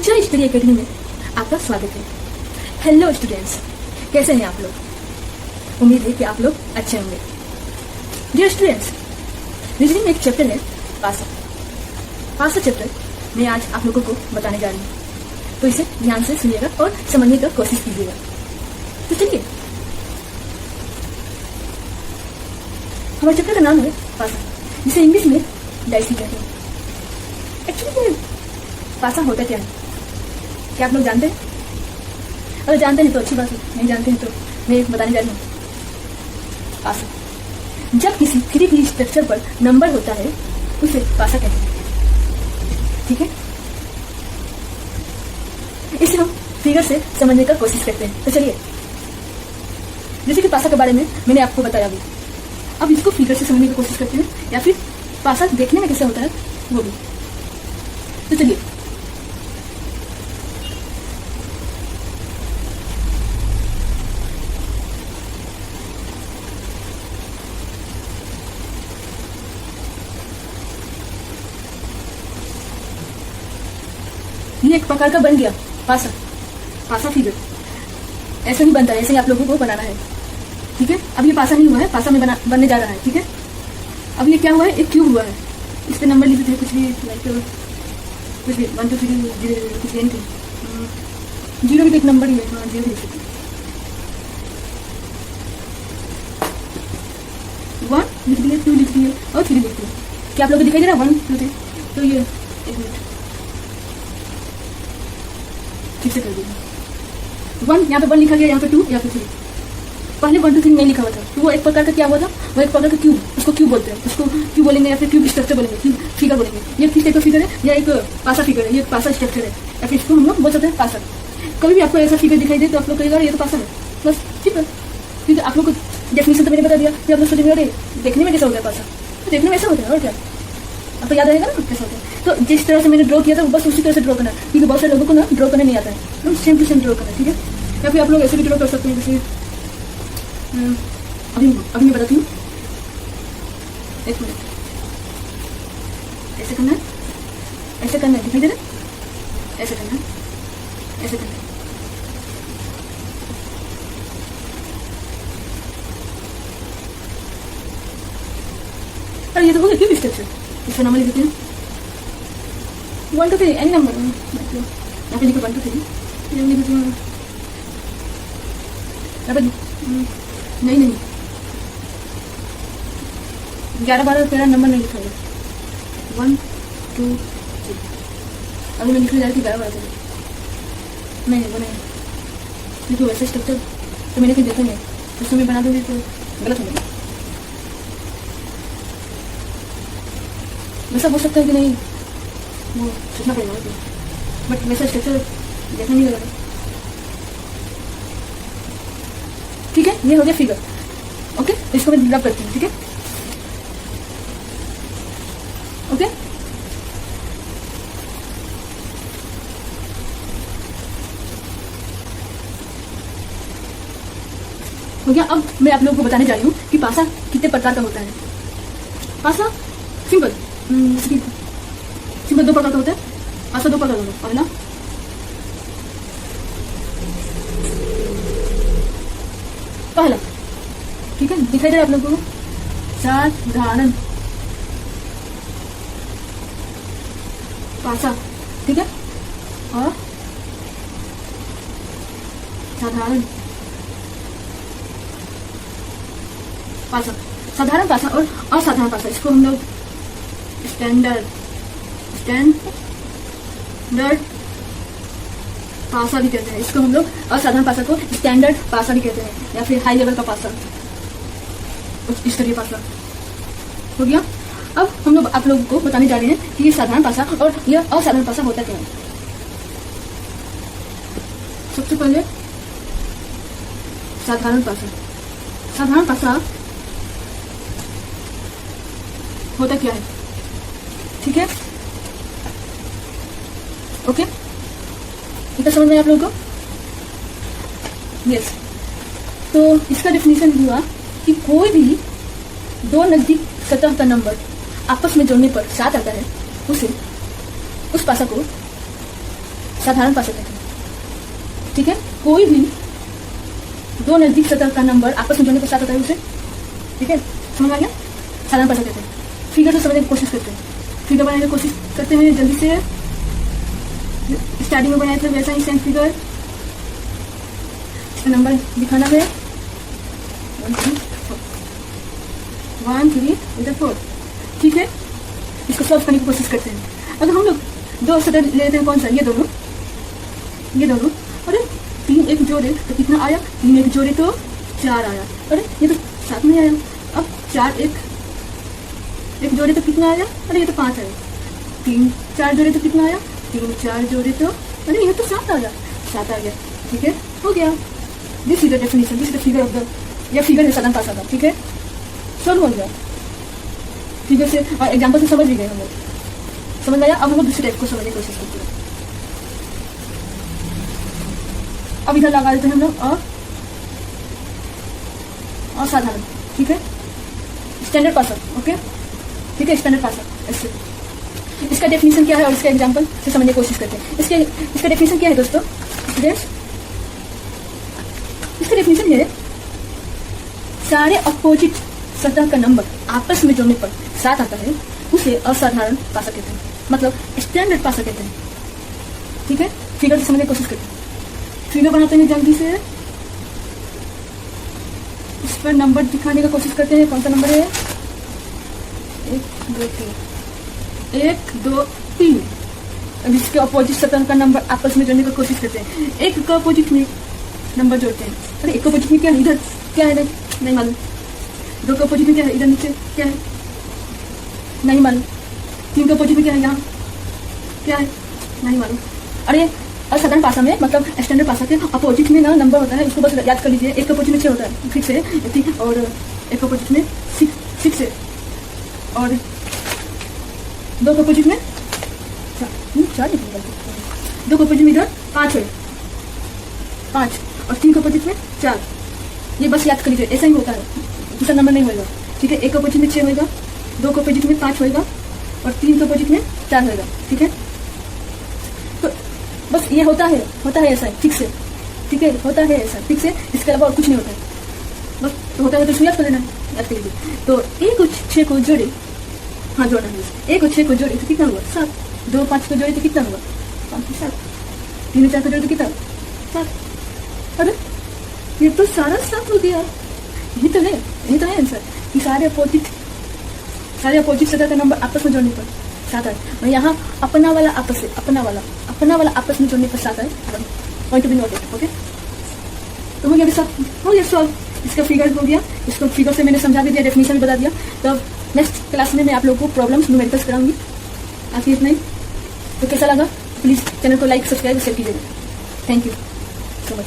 Future study academy में आपका स्वागत है। हेलो स्टूडेंट्स, कैसे हैं आप लोग? उम्मीद है कि आप लोग अच्छे होंगे। डियर स्टूडेंट्स, रीजनिंग में एक चैप्टर है पासा चैप्टर मैं आज आप लोगों को बताने जा रही हूँ, तो इसे ध्यान से सुनिएगा और समझने का कोशिश कीजिएगा। तो चलिए, हमारे चैप्टर का नाम है पासा, जिसे इंग्लिश में डाइसी कहते हैं। एक्चुअली पासा होता क्या है, क्या आप लोग जानते हैं? अगर जानते हैं तो अच्छी बात है, नहीं जानते हैं तो मैं बताने जा रही हूँ। पासा, जब किसी 3D स्ट्रक्चर पर नंबर होता है उसे पासा कहते हैं। ठीक है, इसे हम फिगर से समझने का कोशिश करते हैं। तो चलिए, जैसे कि पासा के बारे में मैंने आपको बताया भी, अब इसको फिगर से समझने की कोशिश करते हैं, या फिर पासा देखने में कैसे होता है वो भी। तो चलिए, ये एक प्रकार का बन गया पासा फिगर। ऐसे ही बनता है, ऐसे ही आप लोगों को बनाना है। ठीक है, अब ये पासा नहीं हुआ है, पासा में बनने जा रहा है। ठीक है, अब ये क्या हुआ है, एक क्यूब हुआ है। इस पे नंबर लिखे थे कुछ भी, लाइक कुछ भी 1 2 3 0 कुछ नहीं थे, 0 भी एक नंबर ही है। हाँ, 0 लिख सकते 1 लिख दिए, 2 लिख दिए और 3 लिख दिए। क्या आप लोग को दिखाई दे रहा है 1 2 3? तो ये एक मिनट ठीक से कर दीजिए। 1 यहाँ पे 1 लिखा गया, यहाँ पे 2, यहाँ पे 3। पहले 1 2 3 नहीं लिखा हुआ था, तो वो एक प्रकार का क्या हुआ था, वो एक प्रकार का क्यूब, उसको क्यूब बोलते हैं, उसको क्यूब बोलेंगे या फिर क्यूब स्ट्रक्चर बोलेंगे, क्यूब फिगर बोलेंगे। ये किस टाइप का फिगर है, या एक पासा फिगर है, ये पासा स्ट्रक्चर है, या फिर इसको हम लोग बोल सकते हैं पासा। कभी भी आपको ऐसा फिगर दिखाई दे तो आप लोग कहेगा ये तो पासा है, बस ठीक है। क्योंकि आप लोग को डेफिनेशन तो मैंने बता दिया, फिर आप लोग सोचेंगे अरे देखने में कैसा होता है पासा, तो देखने में ऐसा होता है और क्या, आपको याद रहेगा ना कैसा होता है। तो जिस तरह से मैंने ड्रॉ किया था बस उसी तरह से ड्रॉ करना, क्योंकि बहुत सारे लोगों को ना ड्रॉ करने नहीं आता है, तो सेम टू सेम ड्रॉ करना। ठीक है, या फिर आप लोग ऐसे भी ड्रॉ कर सकते हैं, जैसे अभी मैं बताती हूँ, एक मिनट। ऐसे करना है, ऐसे करना है, दिखाई दे रहा है, ऐसे करना है, ऐसे करना है। अरे ये तो हो गया क्यूब स्ट्रक्चर। इसका नंबर लिखते हैं 1 2 3, एनी नंबर। यहाँ पे लिखो 1 2 3, यहाँ पे नहीं 11 12 13 नंबर नहीं लिखा है। 1 2 3, अभी मैं लिखने जा रही थी 11 12 नहीं वो नहीं, क्योंकि वैसे स्ट्रक्चर तो मैंने कहीं देखा नहीं, उसमें मैं बना दूंगी तो गलत हो जाएगा। वैसा हो सकता है कि नहीं, वो सोचना पड़ेगा, बट वैसा स्ट्रक्चर देखने नहीं लगा। ठीक है, ये हो गया फिगर। ओके, इसको मैं ड्रॉ करती हूँ। ठीक है, ओके, हो गया। अब मैं आप लोगों को बताने जा रही हूँ कि पासा कितने प्रकार का होता है। पासा सिंपल 2 प्रकार का होता है। पासा 2 प्रकार का होता है। पहला, ठीक है, दिखाई दे रहा है आप लोगों को, साधारण पासा। ठीक है, और साधारण पासा, साधारण पासा और असाधारण पासा, इसको हम लोग स्टैंडर्ड पासा भी कहते हैं। इसको हम लोग असाधारण पासा को स्टैंडर्ड पासा भी कहते हैं, या फिर हाई लेवल का पासा, इस तरह पासा हो गया। अब हम लोग आप लोगों को बताने जा रहे हैं कि ये साधारण पासा और यह असाधारण पासा होता क्या है। सबसे पहले साधारण पासा होता क्या है। ठीक है, ओके, इतना समझ में आप लोगों को? यस, तो इसका डेफिनेशन हुआ कि कोई भी 2 नजदीक सतह का नंबर आपस में जोड़ने पर 7 आता है, उस पासा को साधारण पा सकते थे। ठीक है, कोई भी दो नजदीक सतह का नंबर आपस में जोड़ने पर 7 होता है उसे, ठीक है, समझ आ गया, साधारण पा सकते थे। फिगर से समझने की कोशिश करते हैं, फिगर बनाने की कोशिश करते हैं जल्दी से। स्टार्टिंग में बनाए थे वैसा ही सेम फिगर, इसका नंबर दिखाना है 1 3 4, ठीक है। इसको सॉल्व करने की कोशिश करते हैं। अगर हम लोग दो सतह ले लेते हैं, कौन सा, ये दोनों, अरे 3 1 जोड़े तो कितना आया, 3 1 जोड़े तो 4 आया, अरे ये तो 7 में आया। अब 4 1 जोड़े तो कितना आया, अरे ये तो 5 आया। 3 4 जोड़े तो कितना आया, 3 4 जोड़े तो, अरे ये तो 7 आ गया, ठीक है, हो गया। This is the definition, this is the figure of the, या फिगर है साधारण पासा का, ठीक है, सॉल्व हो गया फिगर से और एग्जाम्पल से समझ भी गए हम लोग, समझ में आया। अब हम लोग दूसरे टाइप को समझने की कोशिश करते हैं। अब इधर लगा देते हैं हम लोग और साधारण, ठीक है, स्टैंडर्ड पासा, ओके, ठीक है, स्टैंडर्ड पासा। ऐसे इसका डेफिनेशन क्या है और इसका एग्जाम्पल से समझने की कोशिश करते हैं। इसका डेफिनेशन क्या है दोस्तों, इसका डेफिनेशन है सारे अपोजिट सतह का नंबर आपस में जोड़ने पर 7 आता है, उसे असाधारण पासा कहते हैं, मतलब स्टैंडर्ड पासा कहते हैं, ठीक है। फिगर से समझने की कोशिश करते हैं, फिगर बनाते हैं जल्दी से, इस पर नंबर दिखाने की कोशिश करते हैं। कौन सा नंबर है, 1 2 3। अब इसके अपोजिट सतह का नंबर आपस में जोड़ने की कोशिश करते हैं। एक का अपोजिट में नंबर जोड़ते हैं, अरे एक का अपोजिट में क्या है, इधर क्या है, नहीं मालूम। 2 का अपोजिट में क्या है, इधर नीचे क्या है, नहीं मालूम। 3 का अपोजिट में क्या है, यहाँ क्या है, नहीं मालूम। अरे असाधारण पासा में, मतलब स्टैंडर्ड पासा के अपोजिट में ना नंबर होता है, उसको बस याद कर लीजिए। 1 का अपोजिट में 6 होता है, फिक्स है, और 1 का अपोजिट में 6 है, और 2 का अपोजिट में 4 2 का अपोजिट में इधर 5 है, 5, और 3 का अपोजिट में 4। ये बस याद कर लीजिए, ऐसा ही होता है, दूसरा नंबर नहीं होगा, ठीक है। 1 का अपोजिट में 6 होगा, 2 का अपोजिट में 5 होगा, और 3 का अपोजिट में 4 होगा, ठीक है। तो बस ये होता है ऐसा, फिक्स है, ठीक है, होता है ऐसा, फिक्स है, इसके अलावा और कुछ नहीं होता है। बस होता है तो इसको याद कर लेना, याद कर लीजिए। तो 1 और 6 को जोड़े, हाँ जोड़ना है, 1 और 6 को जोड़े तो कितना हुआ, 7। 2 5 को जोड़े तो कितना हुआ, 5 7। 3 4 को जोड़े तो कितना, 7। अरे ये तो सारा 7 हो गया, यही तो है आंसर कि सारे अपोजिट सतह का नंबर आपस में जोड़ने पर 7 आए, और यहाँ अपना वाला आपस में जोड़ने पर 7 आए। Point to be noted, okay. तो हो गया सब, हो गया सॉल्व, इसका फिगर हो गया, इसको फिगर से मैंने समझा दिया, डेफिनेशन भी बता दिया। तो नेक्स्ट क्लास में मैं आप लोगों को प्रॉब्लम्स न्यूमेरिकल्स कराऊंगी। आज इतना ही, तो कैसा लगा प्लीज़ चैनल को लाइक सब्सक्राइब शेयर कीजिएगा। Thank you so much.